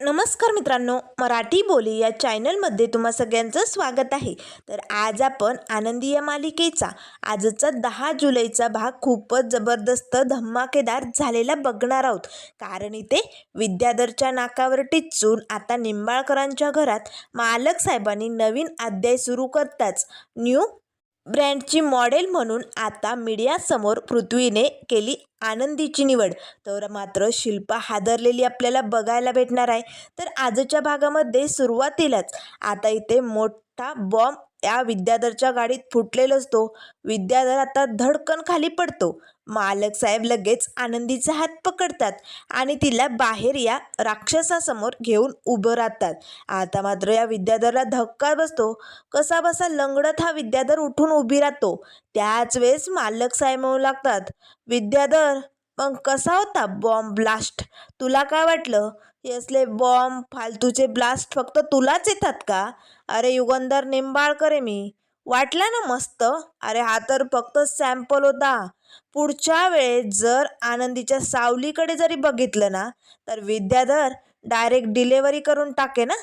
नमस्कार मित्रांनो, मराठी बोली या चॅनलमध्ये तुम्हा सगळ्यांचं स्वागत आहे. तर आज आपण आनंदी या मालिकेचा आजचा 10 जुलैचा भाग खूपच जबरदस्त धमाकेदार झालेला बघणार आहोत. कारण इथे विद्याधरच्या नाकावर टिच्चून आता निंबाळकरांच्या घरात मालक साहेबांनी नवीन अध्याय सुरू करताच न्यू ब्रँडची मॉडेल म्हणून आता मीडियासमोर पृथ्वीने केली आनंदीची निवड. तर मात्र शिल्पा हादरलेली आपल्याला बघायला भेटणार आहे. तर आजच्या भागामध्ये सुरुवातीलाच आता इथे मोठा बॉम्ब या विद्याधरच्या गाडीत फुटलेला असतो. विद्याधर आता धडकन खाली पडतो. मालक साहेब लगेच आनंदीचा हात पकडतात आणि तिला बाहेर या राक्षसासमोर घेऊन उभं राहतात. आता मात्र या विद्याधरला धक्का बसतो. कसा बसा लंगडत हा विद्याधर उठून उभी राहतो. त्याच वेळेस मालक साहेब म्हणू लागतात, विद्याधर मग कसा होता बॉम्ब ब्लास्ट? तुला काय वाटलं हे असले बॉम्ब फालतूचे ब्लास्ट फक्त तुलाच येतात का? अरे युगंधर निंबाळकर आहे मी. वाटला ना मस्त? अरे हा तर फक्त सॅम्पल होता. पुढच्या वेळेस जर आनंदीच्या सावलीकडे जरी बघितलं ना तर विद्याधर डायरेक्ट डिलेवरी करून टाके ना.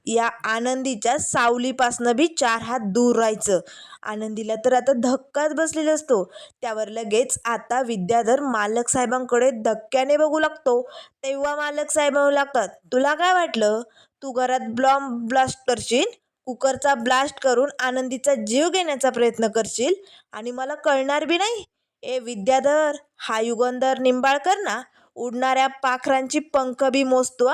या आनंदीच्या सावलीपासनं बी 4 हात दूर राहायचं. आनंदीला तर आता धक्काच बसलेला असतो. त्यावर लगेच आता विद्याधर मालक साहेबांकडे धक्क्याने बघू लागतो. तेव्हा मालक साहेब म्हणू लागतात, तुला काय वाटलं तू घरात बॉम्ब ब्लास्ट करशील? कुकरचा ब्लास्ट करून आनंदीचा जीव घेण्याचा प्रयत्न करशील आणि मला कळणार बी नाही? ए विद्याधर, हा युगंधर निंबाळकर ना उडणाऱ्या पाखरांची पंख बी मोजतो.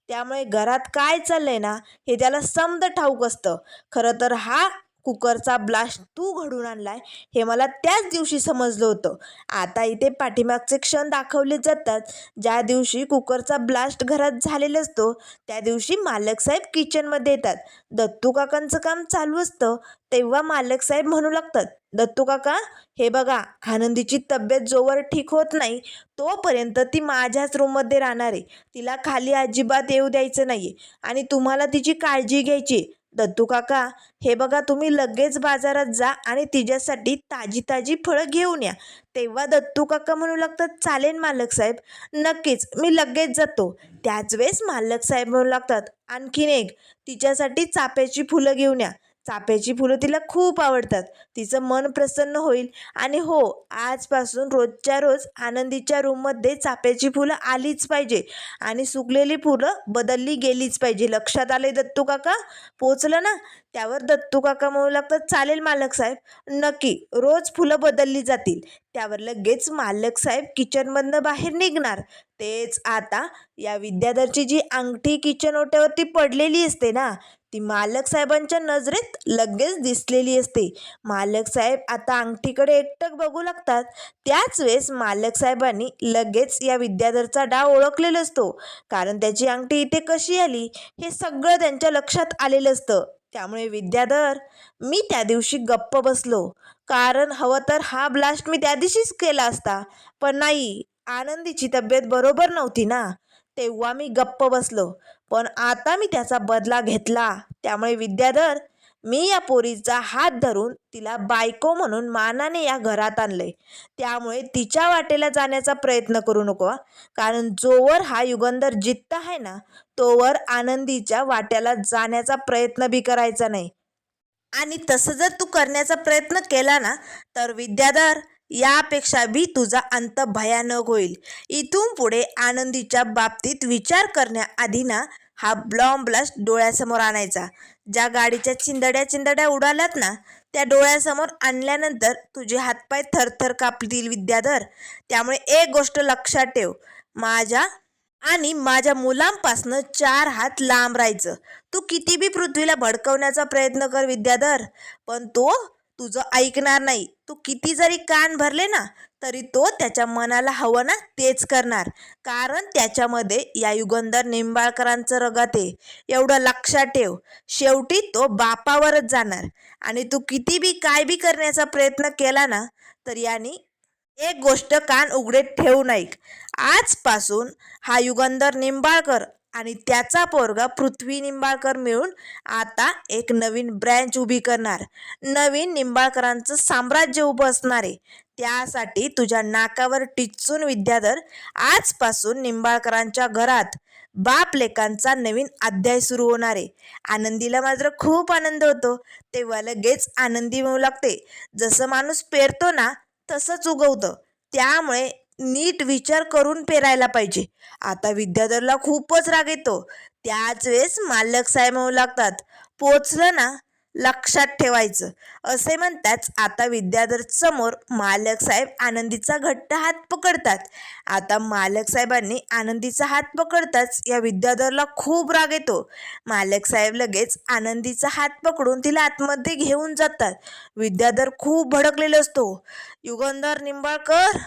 त्यामुळे घरात काय चाललंय ना हे त्याला समद ठाऊक असतं. खरं तर हा कुकरचा ब्लास्ट तू घडून आणलाय हे मला त्याच दिवशी समजलं होतं. आता इथे पाठीमागचे क्षण दाखवले जातात. ज्या दिवशी कुकरचा ब्लास्ट घरात झालेला असतो त्या दिवशी मालक साहेब किचनमध्ये येतात. दत्तू काकांचं काम चालू असतं. तेव्हा मालक साहेब म्हणू लागतात, दत्तू काका हे बघा, आनंदीची तब्येत जोवर ठीक होत नाही तोपर्यंत ती माझ्याच रूममध्ये राहणार आहे. तिला खाली अजिबात येऊ द्यायचं नाहीये आणि तुम्हाला तिची काळजी घ्यायची. दत्तू काका हे बघा, तुम्ही लगेच बाजारात जा आणि तिच्यासाठी ताजी ताजी फळं घेऊन या. तेव्हा दत्तू काका म्हणू लागतात, चालेल मालक साहेब, नक्कीच मी लगेच जातो. त्याच वेळेस मालक साहेब म्हणू लागतात, आणखीन एक, तिच्यासाठी चाफ्याची फुलं घेऊन या. चाफ्याची फुलं तिला खूप आवडतात. तिचं मन प्रसन्न होईल. आणि हो, आजपासून रोजच्या रोज आनंदीच्या रूममध्ये चाफ्याची फुलं आलीच पाहिजे आणि सुकलेली फुलं बदलली गेलीच पाहिजे. लक्षात आले दत्तू काका? पोचलं ना? त्यावर दत्तू काका म्हणू लागतात, चालेल मालक साहेब, नक्की रोज फुलं बदलली जातील. त्यावर लगेच मालक साहेब किचनमधनं बाहेर निघणार. तेच आता या विद्याधरची जी अंगठी किचन ओट्यावरती पडलेली असते ना ती मालक साहेबांच्या नजरेत लगेच दिसलेली असते. मालक साहेब आता अंगठीकडे एकटक बघू लागतात. त्याच वेळेस मालक साहेबांनी लगेच या विद्याधरचा डाव ओळखलेला असतो. कारण त्याची अंगठी इथे कशी आली हे सगळं त्यांच्या लक्षात आलेलं असतं. त्यामुळे विद्याधर, मी त्या दिवशी गप्प बसलो. कारण हवं तर हा ब्लास्ट मी त्या दिवशीच केला असता. पण नाही, आनंदीची तब्येत बरोबर नव्हती ना, तेव्हा मी गप्प बसलो. पण आता मी त्याचा बदला घेतला. त्यामुळे विद्याधर, मी या पोरीचा हात धरून तिला बायको म्हणून मानाने या घरात आणले. त्यामुळे तिच्या वाटेला जाण्याचा प्रयत्न करू नको. कारण जोवर हा युगंधर जिद्द आहे ना तोवर आनंदीच्या वाट्याला जाण्याचा प्रयत्न बी करायचा नाही. आणि तसं जर तू करण्याचा प्रयत्न केला ना तर विद्याधर, यापेक्षा बी तुझा अंत भयानक होईल. इथून पुढे आनंदीच्या बाबतीत विचार करण्याआधी ना हा बॉम्ब ब्लास्ट डोळ्यासमोर आणायचा. ज्या गाडीच्या चिंदड्या चिंदड्या उडाल्यात ना त्या डोळ्यासमोर आणल्यानंतर तुझे हातपाय थरथर कापतील विद्याधर. त्यामुळे एक गोष्ट लक्षात ठेव, माझ्या आणि माझ्या मुलांपासनं 4 हात लांब राहायचं. तू किती बी पृथ्वीला भडकवण्याचा प्रयत्न कर विद्याधर, पण तो तुझं ऐकणार नाही. तू किती जरी कान भरले ना तरी तो त्याच्या मनाला हवं ना तेच करणार. कारण त्याच्यामध्ये या युगंधर निंबाळकरांचं रगत आहे, एवढं लक्षात ठेव. शेवटी तो बापावरच जाणार. आणि तू किती बी काय बी करण्याचा प्रयत्न केला ना तर याने एक गोष्ट कान उघडे ठेवू नये. आजपासून हा युगंधर निंबाळकर आणि त्याचा पोरगा पृथ्वी निंबाळकर मिळून आता एक नवीन ब्रँच उभी करणार. नवीन निंबाळकरांचं साम्राज्य उभं असणार आहे. त्यासाठी तुझ्या नाकावर टिच्चून विद्याधर आजपासून निंबाळकरांच्या घरात बाप लेकांचा नवीन अध्याय सुरू होणार आहे. आनंदीला मात्र खूप आनंद होतो. तेव्हा लगेच आनंदी म्हणू लागते, जसं माणूस पेरतो ना तसंच उगवतं, त्यामुळे नीट विचार करून पेरायला पाहिजे. आता विद्याधरला खूपच राग येतो. त्याच वेळेस मालक साहेब म्हणू लागतात, पोचलं ना, लक्षात ठेवायचं. असे म्हणताच आता विद्याधर समोर मालक साहेब आनंदीचा घट्ट हात पकडतात. आता मालक साहेबांनी आनंदीचा हात पकडताच या विद्याधरला खूप राग येतो. मालक साहेब लगेच आनंदीचा हात पकडून तिला आतमध्ये घेऊन जातात. विद्याधर खूप भडकलेला असतो. युगंधर निंबाळकर,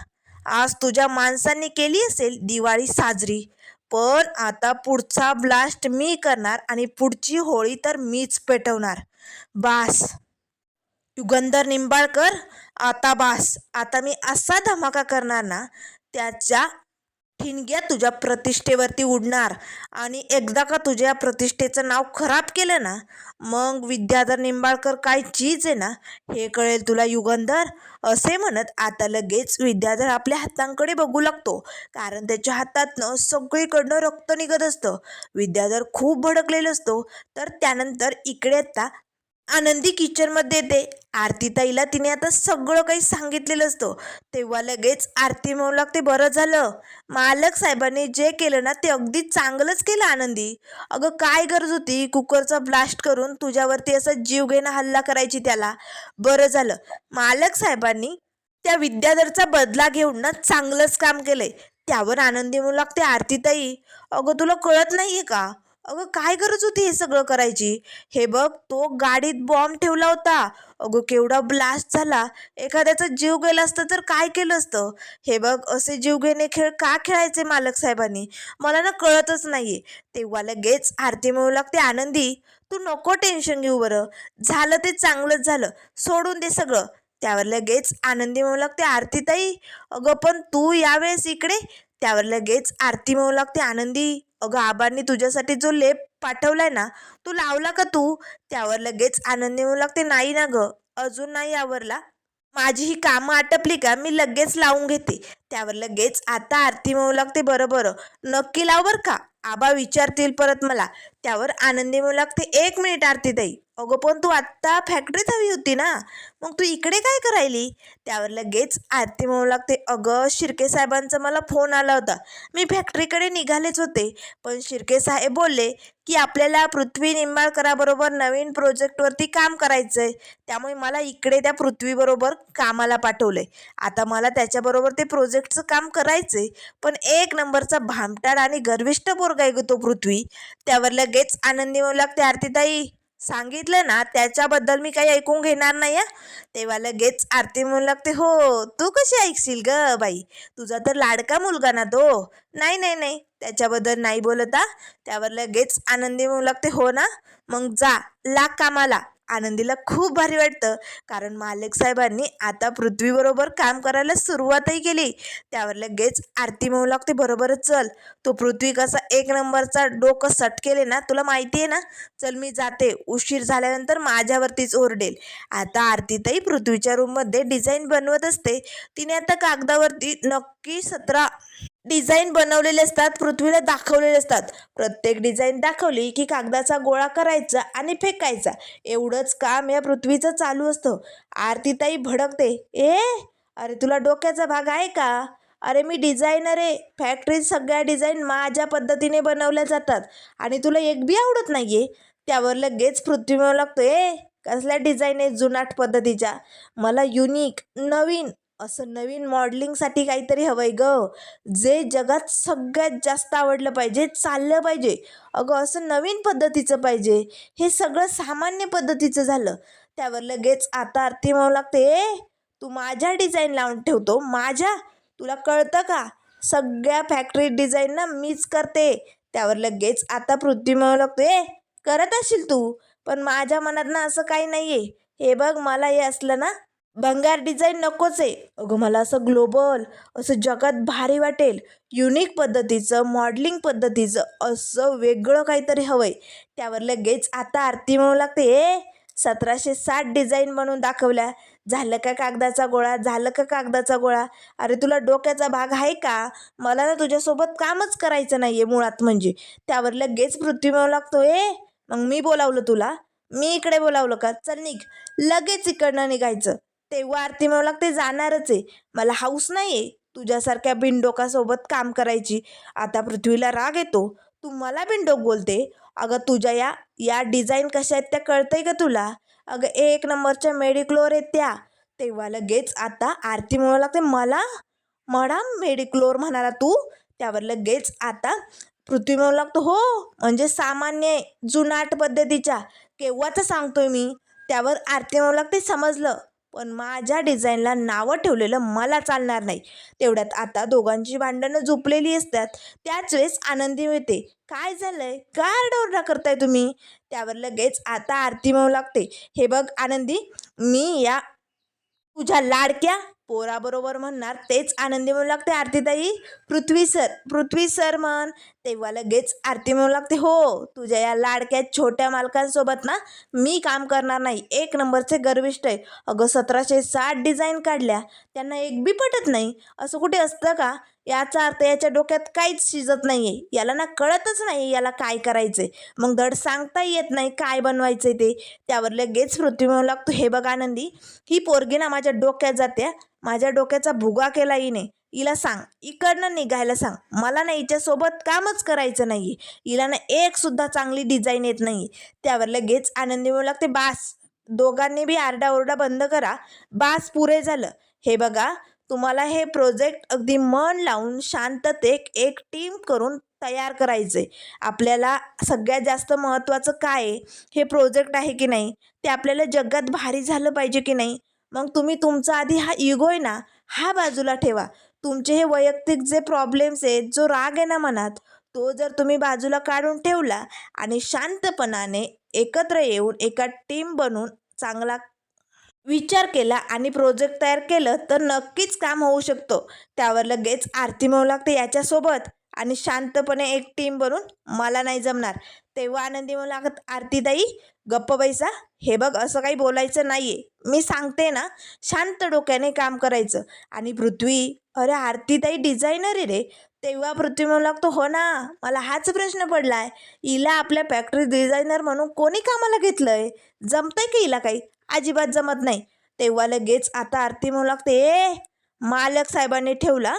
आज तुझ्या माणसांनी केली असेल दिवाळी साजरी, पण आता पुढचा ब्लास्ट मी करणार आणि पुढची होळी तर मीच पेटवणार. बास युगंधर निंबाळकर, आता बास. आता मी असा धमाका करणार ना, त्याच्या ठिणग्या तुझ्या प्रतिष्ठेवरती उडणार. आणि एकदा का तुझ्या प्रतिष्ठेचं नाव खराब केलं ना, मग विद्याधर निंबाळकर काय चीज आहे ना हे कळेल तुला युगंधर. असे म्हणत आता लगेच विद्याधर आपल्या हातांकडे बघू लागतो, कारण त्याच्या हातातनं सगळीकडनं रक्त निघत असतं. विद्याधर खूप भडकलेला असतो. तर त्यानंतर इकडे आता आनंदी किचनमध्ये येते. आरतीताईला तिने आता सगळं काही सांगितलेलं असतं. तेव्हा लगेच आरती म्हणू लागते, बरं झालं मालक साहेबांनी जे केलं ना ते अगदी चांगलंच केलं आनंदी. अगं काय गरज होती कुकरचा ब्लास्ट करून तुझ्यावरती असा जीवघेणा हल्ला करायची त्याला. बरं झालं मालक साहेबांनी त्या विद्याधरचा बदला घेऊन ना चांगलंच काम केलंय. त्यावर आनंदी म्हणू लागते, आरतीताई अगं तुला कळत नाहीये का, अगं काय गरज होती हे सगळं करायची. हे बघ, तो गाडीत बॉम्ब ठेवला होता. अगं केवढा ब्लास्ट झाला. एखाद्याचा जीव गेला असतं तर काय केलं असतं. हे बघ, असे जीवघेणे खेळ का खेळायचे मालक साहेबांनी, मला ना कळतच नाहीये. तेव्हा लगेच आरती म्हणू लागते, आनंदी तू नको टेन्शन घेऊ, बरं झालं ते चांगलंच झालं, सोडून दे सगळं. त्यावर लगेच आनंदी म्हणू लागते, आरतीताई अगं पण तू यावेळेस इकडे. त्यावर लगेच आरती म्हणू लागते, आनंदी अगं आबांनी तुझ्यासाठी जो लेप पाठवलाय ना तू लावला का तू. त्यावर लगेच आनंदी म्हणू लागते, नाही ना ग, अजून नाही आवरला. माझी ही कामं आटपली का मी लगेच लावून घेते. त्यावर लगेच आता आरती म्हणू लागते, बरं बरं नक्की लाव बरं का, आबा विचारतील परत मला. त्यावर आनंदी म्हणू लागते, एक मिनिट आरतीताई, अगं पण तू आत्ता फॅक्टरीत हवी होती ना, मग तू इकडे काय करायली. त्यावर लगेच आरती म्हणू लागते, अगं शिर्के साहेबांचा मला फोन आला होता, मी फॅक्टरीकडे निघालेच होते, पण शिर्के साहेब बोलले की आपल्याला पृथ्वी निंबाळकराबरोबर नवीन प्रोजेक्टवरती काम करायचं आहे, त्यामुळे मला इकडे त्या पृथ्वीबरोबर कामाला पाठवलं आहे. आता मला त्याच्याबरोबर ते प्रोजेक्टचं काम करायचं आहे, पण एक नंबरचा भामटाड आणि गर्विष्ठ पोरगा आहे ग तो पृथ्वी. त्यावर लगेच आनंदी म्हणू लागते, आरतीताई सांगितलं ना त्याच्याबद्दल मी काही ऐकून घेणार नाही. तेव्हा लगेच आरती म्हणू लागते, हो तू कशी ऐकशील ग बाई, तुझा तर लाडका मुलगा ना तो. नाही नाही नाही त्याच्याबद्दल नाही बोलत. त्यावर लगेच आनंदी म्हणू लागते, हो ना, मग जा लाग कामाला. आनंदीला खूप भारी वाटतं, कारण मालक साहेबांनी आता पृथ्वीबरोबर काम करायला सुरुवातही केली. त्यावर लगेच आरती म्हणू लागते, बरोबरच चल, तो पृथ्वी कसा एक नंबरचा डोकं सट केले ना तुला माहिती आहे ना, चल मी जाते, उशीर झाल्यानंतर माझ्यावरतीच ओरडेल. आता आरतीताई पृथ्वीच्या रूममध्ये डिझाईन बनवत असते. तिने आता कागदावरती नक्की 17 डिझाईन बनवलेले असतात, पृथ्वीला दाखवलेले असतात. प्रत्येक डिझाईन दाखवली की कागदाचा गोळा करायचा आणि फेकायचा, एवढंच काम या पृथ्वीचं चालू असतं. आरतीताई भडकते, अरे तुला डोक्याचा भाग आहे का, अरे मी डिझायनर आहे, फॅक्टरीत सगळ्या डिझाईन माझ्या पद्धतीने बनवल्या जातात आणि तुला एक बी आवडत नाहीये. त्यावर लगेच पृथ्वी म्हणू लागतो, कसल्या डिझाईन आहे जुनाट पद्धतीच्या, मला युनिक नवीन असं नवीन मॉडेलिंगसाठी काहीतरी हवंय ग, जे जगात सगळ्यात जास्त आवडलं पाहिजे, चाललं पाहिजे. अगं असं नवीन पद्धतीचं पाहिजे, हे सगळं सामान्य पद्धतीचं झालं. त्यावर लगेच आता आरती म्हणू लागते, तू माझ्या डिझाईन लावून ठेवतो, माझ्या, तुला कळतं का, सगळ्या फॅक्टरी डिझाईन ना मीच करते. त्यावर लगेच आता पृथ्वी म्हणू लागते, करत असशील तू, पण माझ्या मनात ना असं काही नाही आहे. हे बघ, मला हे असलं ना भंगार डिझाईन नकोच आहे. अगं मला असं ग्लोबल, असं जगात भारी वाटेल, युनिक पद्धतीचं, मॉडेलिंग पद्धतीचं, असं वेगळं काहीतरी हवंय. त्यावर लगेच आता आरती म्हणू लागते, 1760 डिझाईन बनवून दाखवल्या, झालं का कागदाचा गोळा, झालं का कागदाचा गोळा. अरे तुला डोक्याचा भाग आहे का? मला ना तुझ्यासोबत कामच करायचं नाही आहे मुळात म्हणजे. त्यावर लगेच पृथ्वी म्हणू लागतो, मग मी बोलावलं तुला? मी इकडे बोलावलं का? चल निघ. लगेच इकडनं निघायचं. तेव्हा आरती म्हणू लागते, जाणारच आहे. मला हाऊस नाही आहे तुझ्यासारख्या बिनडोकासोबत काम करायची. आता पृथ्वीला राग येतो. तू मला बिनडोक बोलते? अगं तुझ्या या या डिझाईन कशा आहेत त्या कळतंय का तुला? अगं एक नंबरच्या मेडिक्लोर आहेत त्या. तेव्हा लगेच आता आरती म्हणू लागते, मला मॅडम मेडिक्लोर म्हणाला तू? त्यावर लगेच आता पृथ्वी म्हणू लागतो, हो म्हणजे सामान्य जुनाट पद्धतीच्या केव्हाचं सांगतोय मी. त्यावर आरती म्हणू लागते, समजलं, पण माझ्या डिझाईनला नावं ठेवलेलं मला चालणार नाही. तेवढ्यात आता दोघांची भांडणं झोपलेली असतात. त्याच वेळेस आनंदी मिळते. काय झालंय? काय आरडाओरडा करताय तुम्ही? त्यावर लगेच आता आरती म्हणू लागते, हे बघ आनंदी, मी या तुझ्या लाडक्या पोराबरोबर म्हणणार. तेच आनंदी म्हणू लागते, आरतीताई पृथ्वी सर म्हण. तेव्हा लगेच आरती म्हणू लागते, हो तुझ्या या लाडक्या छोट्या मालकांसोबत ना मी काम करणार नाही. एक नंबरचे गर्विष्ठ आहे. अगं 1760 डिझाईन काढल्या, त्यांना एक बी पटत नाही. असं कुठे असतं का? याचा अर्थ याच्या डोक्यात काहीच शिजत नाही आहे. याला ना कळतच नाही याला काय करायचंय. मग धड सांगता येत नाही काय बनवायचंय ते. त्यावर लगेच पृथ्वी म्हणू लागतो, हे बघ आनंदी, ही पोरगी ना माझ्या डोक्यात जाते. माझ्या डोक्याचा भुगा केला हिने. हिला सांग इकडनं निघायला सांग. मला ना हिच्यासोबत कामच करायचं नाही आहे. हिला ना एक सुद्धा चांगली डिझाईन येत नाही. त्यावर लगेच आनंदी म्हणू लागते, बास, दोघांनी बी आरडाओरडा बंद करा. बास, पुरे झालं. हे बघा, तुम्हाला हे प्रोजेक्ट अगदी मन लावून शांततेत एक टीम करून तयार करायचं आहे. आपल्याला सगळ्यात जास्त महत्त्वाचं काय आहे? हे प्रोजेक्ट आहे की नाही, ते आपल्याला जगात भारी झालं पाहिजे की नाही. मग तुम्ही तुमचा आधी हा इगो आहे ना, हा बाजूला ठेवा. तुमचे हे वैयक्तिक जे प्रॉब्लेम्स आहेत, जो राग आहे ना मनात, तो जर तुम्ही बाजूला काढून ठेवला आणि शांतपणाने एकत्र येऊन एका टीम बनून चांगला विचार केला आणि प्रोजेक्ट तयार केलं तर नक्कीच काम होऊ शकतो. त्यावर लगेच आरती म्हणू लागते, याच्यासोबत आणि शांतपणे एक टीम बनून मला नाही जमणार. तेव्हा आनंदी म्हणू लागत, आरतीताई गप्प बैसा. हे बघ, असं काही बोलायचं नाही आहे. मी सांगते ना, शांत डोक्याने काम करायचं. आणि पृथ्वी, अरे आरतीताई डिझायनर आहे रे. तेव्हा पृथ्वी म्हणू लागतो, हो ना, मला हाच प्रश्न पडला आहे. हिला आपल्या फॅक्टरी डिझायनर म्हणून कोणी कामाला घेतलं आहे? जमतंय की हिला काही? अजिबात जमत नाही. तेव्हा लगेच आता आरती म्हणू लागते, मालक साहेबांनी ठेवला.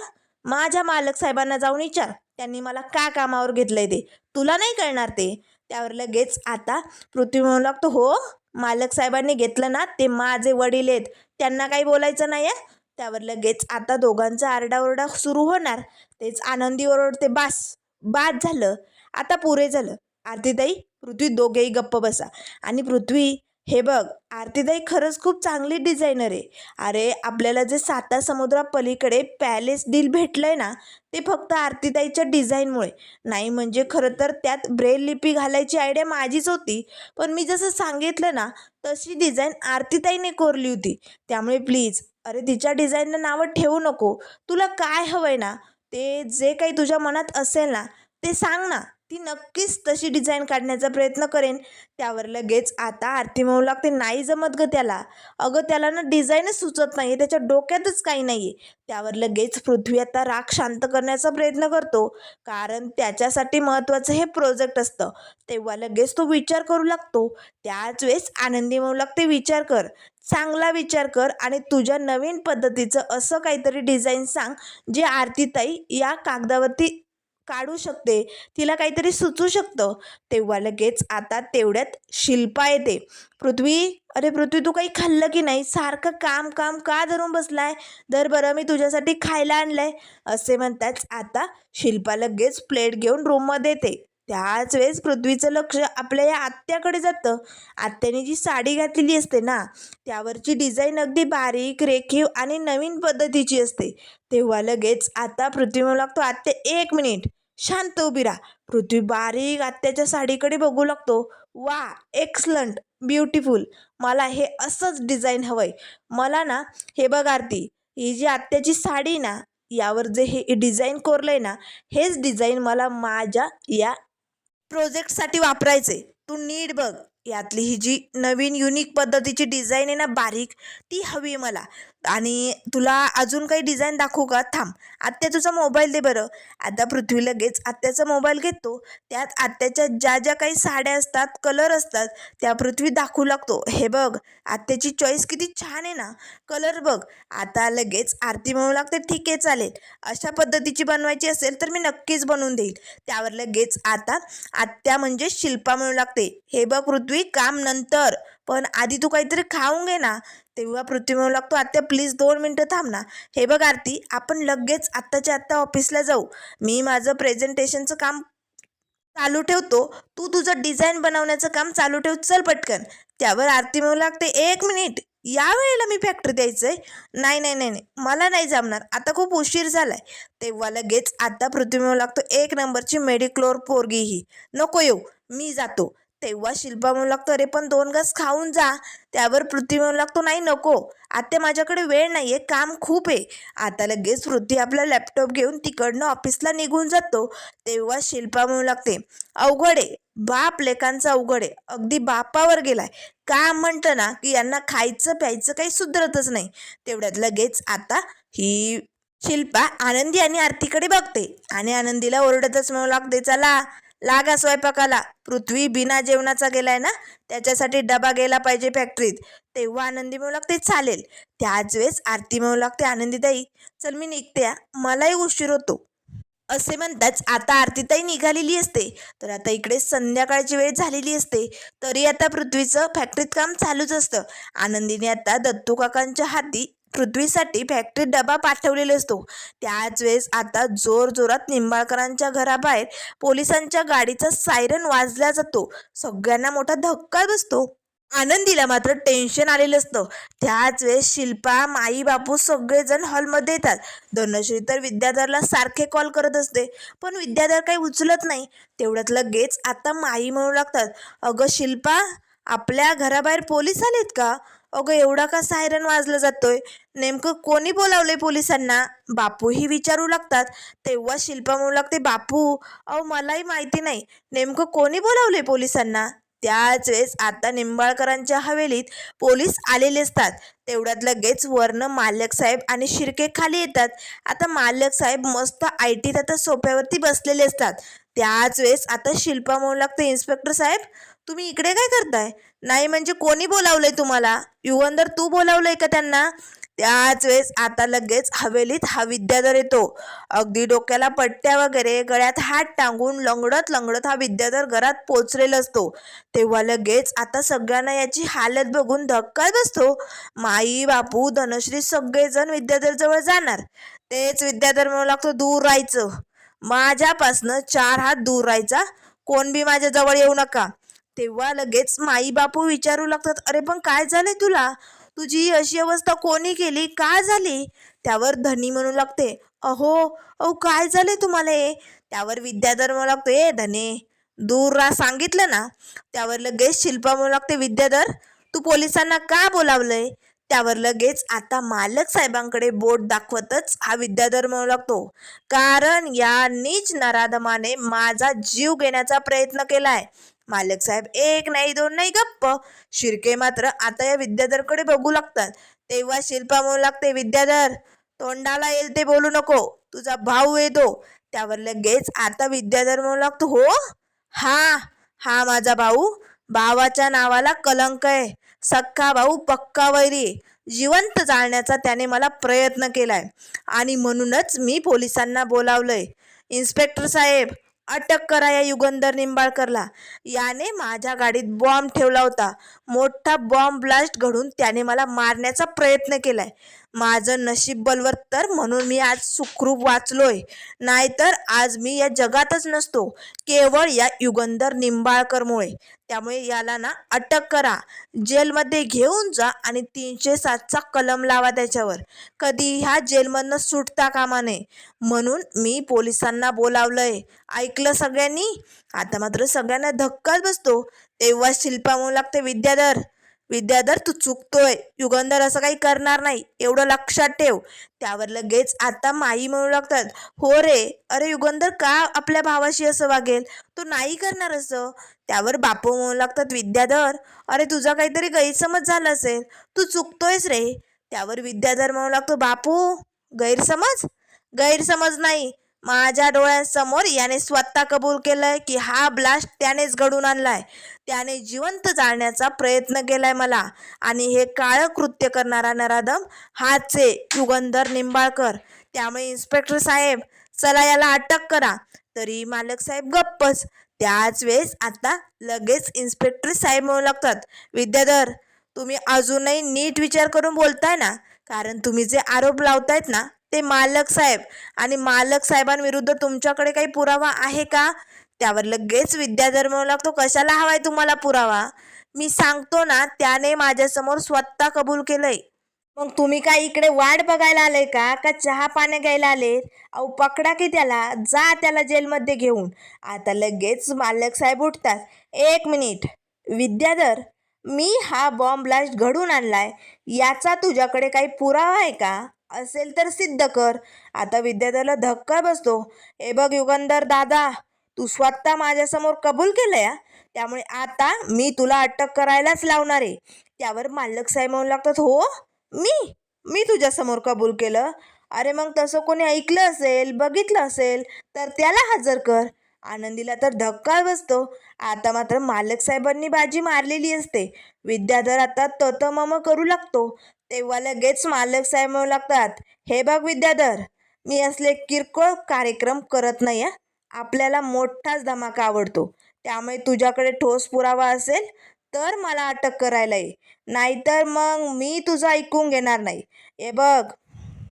माझ्या मालक साहेबांना जाऊन विचार, त्यांनी मला का कामावर घेतलंय ते. तुला नाही कळणार ते. त्यावर लगेच आता पृथ्वी म्हणू लागतो, हो मालक साहेबांनी घेतलं ना, ते माझे वडील आहेत, त्यांना काही बोलायचं नाही आहे. त्यावर लगेच आता दोघांचा आरडाओरडा सुरू होणार. तेच आनंदी ओरडते, बास, बाद झालं, आता पुरे झालं. आरतीताई, पृथ्वी, दोघेही गप्प बसा. आणि पृथ्वी, हे बघ आरतीताई खरंच खूप चांगली डिझायनर आहे. अरे आपल्याला जे साता समुद्रापलीकडे पॅलेस डील भेटलंय ना, ते फक्त आरतीताईच्या डिझाईनमुळे. नाही म्हणजे खरं तर त्यात ब्रेल लिपी घालायची आयडिया माझीच होती, पण मी जसं सांगितलं ना तशी डिझाईन आरतीताईने कोरली होती. त्यामुळे प्लीज, अरे तिच्या डिझाईनला नावं ठेवू नको. तुला काय हवंय ना, ते जे काही तुझ्या मनात असेल ना ते सांग ना, ती नक्कीच तशी डिझाईन काढण्याचा प्रयत्न करेन. त्यावर लगेच आता आरती म्हणू लागते, नाही जमत ग त्याला. अगं त्याला ना डिझाईनच सुचत नाही आहे, त्याच्या डोक्यातच काही नाही आहे. त्यावर लगेच पृथ्वी आता राग शांत करण्याचा प्रयत्न करतो, कारण त्याच्यासाठी महत्त्वाचं हे प्रोजेक्ट असतं. तेव्हा लगेच तो विचार करू लागतो. त्याच वेळेस आनंदी म्हणू लागते, विचार कर, चांगला विचार कर आणि तुझ्या नवीन पद्धतीचं असं काहीतरी डिझाईन सांग जे आरतीताई या कागदावरती काढू शकते, तिला काहीतरी सुचू शकतं. तेव्हा लगेच आता तेवढ्यात शिल्पा येते. पृथ्वी, अरे पृथ्वी, तू काही खाल्लं की नाही? सारखं काम काम का धरून बसलाय? दर बरं, मी तुझ्यासाठी खायला आणलंय. असे म्हणताच आता शिल्पा लगेच प्लेट घेऊन रूममध्ये येते. त्याच वेळेस पृथ्वीचं लक्ष आपल्या या आत्याकडे जातं. आत्याने जी साडी घातलेली असते ना, त्यावरची डिझाईन अगदी बारीक, रेखीव आणि नवीन पद्धतीची असते. तेव्हा लगेच आता पृथ्वी म्हणू लागतो, आत्या एक मिनिट, शांत उभी राहा. पृथ्वी बारीक आत्याच्या साडीकडे बघू लागतो. वा, एक्सलंट, ब्युटिफुल, मला हे असंच डिझाईन हवंय. मला ना, हे बघ आरती, ही जी आत्याची साडी ना, यावर जे हे डिझाईन कोरलंय ना, हेच डिझाईन मला माझ्या या प्रोजेक्टसाठी वापरायचे. तू नीट बघ, यातली ही जी नवीन युनिक पद्धतीची डिझाईन आहे ना बारीक, ती हवी आहे मला. आणि तुला अजून काही डिझाईन दाखवू का? थांब, आत्या तुझा मोबाईल दे बरं. आता पृथ्वी लगेच आत्याचा मोबाईल घेतो. त्यात आत्याच्या ज्या ज्या काही साड्या असतात, कलर असतात, त्या पृथ्वी दाखवू लागतो. हे बघ, आत्याची चॉईस किती छान आहे ना, कलर बघ. आता लगेच आरती म्हणू लागते, ठीक आहे चालेल, अशा पद्धतीची बनवायची असेल तर मी नक्कीच बनवून देईल. त्यावर लगेच आता आत्या म्हणजे शिल्पा म्हणू लागते, हे बघ पृथ्वी, काम नंतर, पण आधी तू काहीतरी खाऊन घे ना. तेव्हा पृथ्वी म्हणू लागतो, आत्या प्लीज 2 मिनटं थांब ना. हे बघ आरती, आपण लगेच आत्ताच्या आत्ता ऑफिसला जाऊ. मी माझं प्रेझेंटेशनचं काम चालू ठेवतो, तू तुझं डिझाईन बनवण्याचं काम चालू ठेव, चल पटकन. त्यावर आरती म्हणू लागते, 1 मिनिट, या वेळेला मी फॅक्टरी द्यायचंय? नाही नाही नाही नाही, मला नाही जमणार, आता खूप उशीर झालाय. तेव्हा लगेच आता पृथ्वी म्हणू लागतो, 1 नंबरची मेडिक्लोर पोरगी ही, नको येऊ, मी जातो. तेव्हा शिल्पा म्हणू लागतो, अरे पण 2 घास खाऊन जा. त्यावर पृथ्वी म्हणू लागतो, नाही नको आत्या, माझ्याकडे वेळ नाही आहे, काम खूप आहे. आता लगेच पृथ्वी आपला लॅपटॉप घेऊन तिकडनं ऑफिसला निघून जातो. तेव्हा शिल्पा म्हणू लागते, अवघड आहे, बाप लेकांचा अवघड आहे, अगदी बापावर गेलाय. का म्हणतं ना की यांना खायचं प्यायचं काही सुधरतच नाही. तेवढ्यात लगेच आता ही शिल्पा आनंदी आणि आरतीकडे बघते आणि आनंदीला ओरडतच म्हणू लागते, चला लागा स्वयंपाकाला, पृथ्वी बिना जेवणाचा गेलाय ना, त्याच्यासाठी डबा गेला पाहिजे फॅक्टरीत. तेव्हा आनंदी म्हणू लागते, चालेल. त्याच वेळेस आरती म्हणू लागते, आनंदीताई चल मी निघते हा, मलाही उशीर होतो. असे म्हणताच आता आरतीताई निघालेली असते. तर आता इकडे संध्याकाळची वेळ झालेली असते. तरी आता पृथ्वीचं फॅक्टरीत काम चालूच असतं. आनंदीने आता दत्तू काकांच्या हाती पृथ्वीसाठी फॅक्टरीत डबा पाठवलेला असतो. त्याच वेळेस आता जोरजोरात निंबाळकरांच्या घराबाहेर पोलिसांच्या गाडीचा सायरन वाजला जातो. सगळ्यांना मोठा धक्का बसतो. आनंदीला मात्र टेन्शन आलेलं असतं. त्याच वेळेस शिल्पा, माई, बापू सगळेजण हॉलमध्ये येतात. धनश्री तर विद्याधरला सारखे कॉल करत असते, पण विद्याधर काही उचलत नाही. तेवढ्यात लगेच आता माई म्हणू लागतात, अगं शिल्पा, आपल्या घराबाहेर पोलीस आलेत का? अगं एवढा का सायरन वाजला जातोय? नेमकं कोणी बोलावलंय पोलिसांना? बापूही विचारू लागतात. तेव्हा शिल्पा म्हणू लागते, बापू अहो मलाही माहिती नाही, नेमकं कोणी बोलावलंय पोलिसांना? त्याच वेळेस आता निंबाळकरांच्या हवेलीत पोलीस आलेले असतात. तेवढ्यात लगेच वरनं मालक साहेब आणि शिर्के खाली येतात. आता मालक साहेब मस्त आयटीत आता सोफ्यावरती बसलेले असतात. त्याच वेळेस आता शिल्पा म्हणू लागते, इन्स्पेक्टर साहेब तुम्ही इकडे काय करताय? नाही म्हणजे कोणी बोलावलंय तुम्हाला? युगंधर तू बोलावलंय का त्यांना? त्याच वेळेस आता लगेच हवेलीत हा विद्याधर येतो. अगदी डोक्याला पट्ट्या वगैरे, गळ्यात हात टांगून लंगडत लंगडत हा विद्याधर घरात पोचलेला असतो. तेव्हा लगेच आता सगळ्यांना याची हालत बघून धक्का बसतो. माई, बापू, धनश्री सगळेजण विद्याधर जवळ जाणार. तेच विद्याधर म्हणू लागतो, दूर राहायचं, माझ्यापासनं 4 हात दूर राहायचा, कोण बी माझ्या जवळ येऊ नका. तेव्हा लगेच माई बापू विचारू लागतात, अरे पण काय झालंय तुला? तुझी अशी अवस्था कोणी केली, का झाली? त्यावर धनी म्हणू लागते, अहो अहो काय झाले तुम्हाला हे? त्यावर विद्याधर म्हणू लागतो, ए धने दूर राहा सांगितलं ना. त्यावर लगेच शिल्पा म्हणू लागते, विद्याधर तू पोलिसांना का बोलावलंय? त्यावर लगेच आता मालक साहेबांकडे बोट दाखवतच हा विद्याधर म्हणू लागतो, कारण या नीच नराधमाने माझा जीव घेण्याचा प्रयत्न केलाय. मालक साहेब एक नाही दोन नाही गप्प. शिर्के मात्र आता या विद्याधरकडे बघू लागतात. तेव्हा शिल्पा म्हणू लागते, विद्याधर तोंडाला येईल ते बोलू नको, तुझा भाऊ येतो. त्यावर लगेच आता विद्याधर म्हणू लागतो, हो हा हा माझा भाऊ, भावाच्या नावाला कलंक आहे, सख्खा भाऊ पक्का वैरी, जिवंत जाळण्याचा त्याने मला प्रयत्न केलाय आणि म्हणूनच मी पोलिसांना बोलावलंय. इन्स्पेक्टर साहेब अटक करा या युगंधर निंबाळकरला, याने माझ्या गाडीत बॉम्ब ठेवला होता, मोठा बॉम्ब ब्लास्ट घडून त्याने मला मारण्याचा प्रयत्न केलाय. माझं नशीब बलवत्तर म्हणून मी आज सुखरूप वाचलोय, नाहीतर आज मी या जगातच नसतो, केवळ या युगंधर निंबाळकरमुळे. त्यामुळे याला ना अटक करा, जेलमध्ये घेऊन जा आणि 307चा कलम लावा त्याच्यावर, कधी ह्या जेलमधनं सुटता कामा नये, म्हणून मी पोलिसांना बोलावलंय. ऐकलं सगळ्यांनी? आता मात्र सगळ्यांना धक्काच बसतो. तेव्हा शिल्पा म्हणू लागते, विद्याधर विद्याधर तू चुकतोय, युगंधर असं काही करणार नाही, एवढं लक्षात ठेव. त्यावर लगेच आता माई म्हणू लागतात, हो रे, अरे युगंधर का आपल्या भावाशी असं वागेल, तो नाही करणार असं. त्यावर बापू म्हणू लागतात, विद्याधर अरे तुझा काहीतरी गैरसमज झाला असेल, तू चुकतोयस रे. त्यावर विद्याधर म्हणू लागतो, बापू गैरसमज? गैरसमज नाही, माझ्या डोळ्यांसमोर याने स्वतः कबूल केलंय की हा ब्लास्ट त्यानेच घडून आणलाय. त्याने जिवंत जाळण्याचा प्रयत्न केलाय मला, आणि हे काळं कृत्य करणारा नराधम हाच आहे युगंधर निंबाळकर. त्यामुळे इन्स्पेक्टर साहेब, चला याला अटक करा. तरी मालक साहेब गप्पच. त्याच वेळेस आता लगेच इन्स्पेक्टर साहेब म्हणू लागतात, विद्याधर तुम्ही अजूनही नीट विचार करून बोलताय ना, कारण तुम्ही जे आरोप लावतायत ना ते मालक साहेब आणि मालक साहेबांविरुद्ध तुमच्याकडे काही पुरावा आहे का? त्यावर लगेच विद्याधर म्हणू लागतो, कशाला हवाय तुम्हाला पुरावा? मी सांगतो ना, त्याने माझ्यासमोर स्वतः कबूल केलंय. मग तुम्ही काय इकडे वाट बघायला आले का चहा पाणी घ्यायला आले? अहो पकडा की त्याला, जा त्याला जेलमध्ये घेऊन. आता लगेच मालक साहेब उठतात, एक मिनिट विद्याधर, मी हा बॉम्ब ब्लास्ट घडून आणलाय याचा तुझ्याकडे काही पुरावा आहे का? असेल तर सिद्ध कर. आता विद्याधरला धक्का बसतो, हे बघ युगंधर दादा, तू स्वतः माझ्यासमोर कबूल केलंय हा. त्यामुळे आता मी तुला अटक करायलाच लावणार आहे. त्यावर मालक साहेब म्हणू लागतात, हो मी मी तुझ्यासमोर कबूल केलं? अरे मग तसं कोणी ऐकलं असेल, बघितलं असेल तर त्याला हजर कर. आनंदीला तर धक्का बसतो. आता मात्र मालक साहेबांनी बाजी मारलेली असते. विद्याधर आता ततमम करू लागतो. तेव्हा लगेच मालक साहेब म्हणू लागतात, हे बघ विद्याधर, मी असले किरकोळ कार्यक्रम करत नाही. आपल्याला मोठाच धमाका आवडतो. त्यामुळे तुझ्याकडे ठोस पुरावा असेल तर मला अटक करायला ये, नाहीतर मग मी तुझं ऐकून घेणार नाही. हे बघ,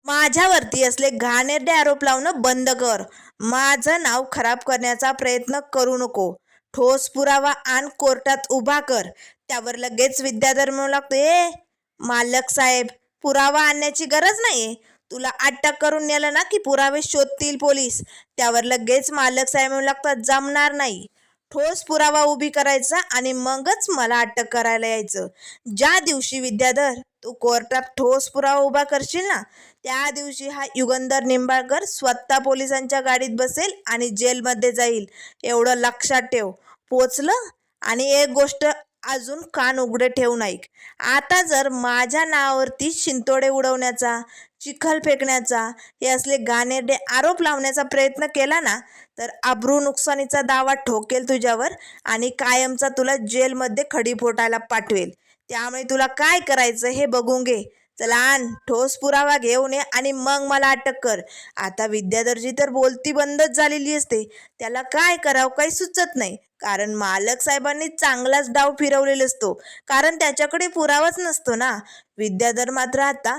माझ्यावरती असले घाणेरडे आरोप लावणं बंद कर. माझं नाव खराब करण्याचा प्रयत्न करू नको. ठोस पुरावा आण, कोर्टात उभा कर. त्यावर लगेच विद्याधर म्हणू लागतो, मालक साहेब, पुरावा आणण्याची गरज नाहीये. तुला अटक करून नेलं ना की पुरावे शोधतील पोलीस. त्यावर लगेच मालक साहेब म्हणू लागतात, जमणार नाही. ठोस पुरावा उभी करायचा आणि मगच मला अटक करायला यायचं. ज्या दिवशी विद्याधर तू कोर्टात ठोस पुरावा उभा करशील ना, त्या दिवशी हा युगंधर निंबाळकर स्वतः पोलिसांच्या गाडीत बसेल आणि जेलमध्ये जाईल. एवढं लक्षात ठेव. पोचलं? आणि एक गोष्ट अजून कान उघडे ठेवून ऐक. आता जर माझ्या नावावरती शिंतोडे उडवण्याचा, चिखल फेकण्याचा, हे असले घाणेरडे आरोप लावण्याचा प्रयत्न केला ना, तर अब्रू नुकसानीचा दावा ठोकेल तुझ्यावर आणि कायमचा तुला जेलमध्ये खडी फोटायला पाठवेल. त्यामुळे तुला काय करायचं हे बघून घे. चला आण, ठोस पुरावा घेऊन ये आणि मग मला अटक कर. आता विद्याधरची तर बोलती बंदच झालेली असते. त्याला काय करावं काही सुचत नाही, कारण मालक साहेबांनी चांगलाच डाव फिरवलेला असतो, कारण त्याच्याकडे पुरावाच नसतो ना. विद्याधर मात्र आता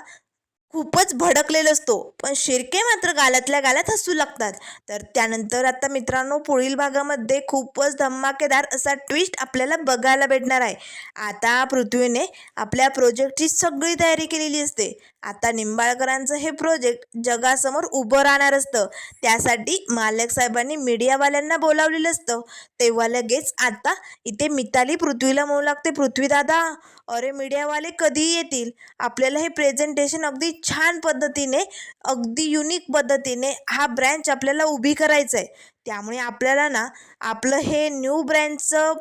खूपच भडकलेला असतो, पण शिर्के मात्र गालातल्या गालात हसू लागतात. तर त्यानंतर आता मित्रांनो, पुढील भागामध्ये खूपच धमाकेदार असा ट्विस्ट आपल्याला बघायला भेटणार आहे. आता पृथ्वीने आपल्या प्रोजेक्टची सगळी तयारी केलेली असते. आता निंबाळकरांचं हे प्रोजेक्ट जगासमोर उभं राहणार असतं. त्यासाठी मालक साहेबांनी मीडियावाल्यांना बोलावलेलं असतं. तेव्हा लगेच आता इथे मिताली पृथ्वीला म्हणू लागते, पृथ्वी दादा, अरे मीडियावाले कधीही येतील. आपल्याला हे प्रेझेंटेशन अगदी छान पद्धतीने, अगदी युनिक पद्धतीने हा ब्रँच आपल्याला उभी करायचं आहे. त्यामुळे आपल्याला ना आपलं हे न्यू ब्रँचचं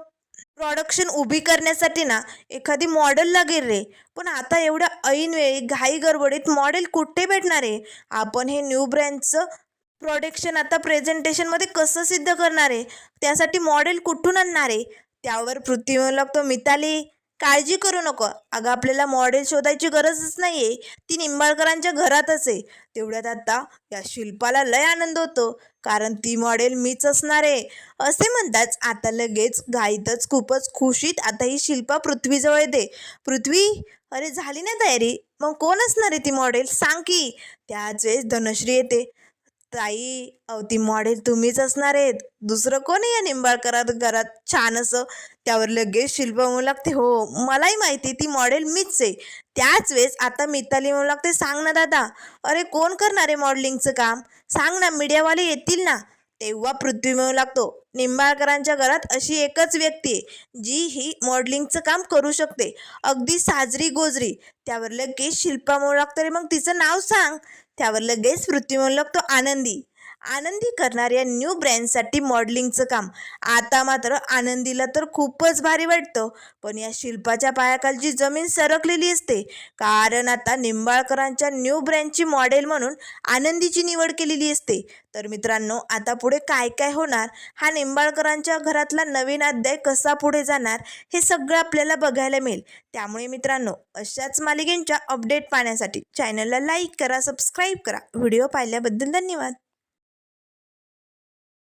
प्रोडक्शन उभी करण्यासाठी ना एखादी मॉडेल लागेल रे. पण आता एवढ्या ऐनवेळी घाई गडबडीत मॉडेल कुठे भेटणार आहे? आपण हे न्यू ब्रँचचं प्रोडक्शन आता प्रेझेंटेशनमध्ये कसं सिद्ध करणार आहे? त्यासाठी मॉडेल कुठून आणणार आहे? त्यावर पृथ्वी म्हणू लागतो, मिताली काळजी करू नको. अगं आपल्याला मॉडेल शोधायची गरजच नाही आहे, ती निंबाळकरांच्या घरातच आहे. तेवढ्यात आता या शिल्पाला लय आनंद होतो, कारण ती मॉडेल मीच असणार आहे असे म्हणताच आता लगेच घाईतच खूपच खुशीत आता ही शिल्पा पृथ्वीजवळ येते. पृथ्वी, अरे झाली ना तयारी? मग कोण असणार आहे ती मॉडेल, सांग की. त्याच वेळेस धनश्री येते. ताई, अहो ती मॉडेल तुम्हीच असणार आहेत, दुसरं कोण आहे या निंबाळकरात घरात छान असं? त्यावर लगेच शिल्पा म्हणू लागते, हो मलाही माहिती ती मॉडेल मीच आहे. त्याच वेळेस आता मिताली म्हणू लागते, सांग ना दादा, अरे कोण करणार आहे मॉडेलिंगचं काम, सांग ना, मीडियावाले येतील ना. तेव्हा पृथ्वी मिळू लागतो. निंबाळकरांच्या घरात अशी एकच व्यक्ती आहे जी ही मॉडेलिंगचं काम करू शकते, अगदी साजरी गोजरी. त्यावर लगेच शिल्पा म्हणू लागतो, रे मग तिचं नाव सांग. त्यावर लगेच पृथ्वी म्हणू लागतो, आनंदी. आनंदी करणार या न्यू ब्रँडसाठी मॉडेलिंगचं काम. आता मात्र आनंदीला तर खूपच भारी वाटतं, पण या शिल्पाच्या पायाखालची जमीन सरकलेली असते. कारण आता निंबाळकरांच्या न्यू ब्रँडची मॉडेल म्हणून आनंदीची निवड केलेली असते. तर मित्रांनो, आता पुढे काय काय होणार, हा निंबाळकरांच्या घरातला नवीन अध्याय कसा पुढे जाणार, हे सगळं आपल्याला बघायला मिळेल. त्यामुळे मित्रांनो, अशाच मालिकेंच्या अपडेट पाहण्यासाठी चॅनलला लाईक करा, सबस्क्राईब करा. व्हिडिओ पाहिल्याबद्दल धन्यवाद.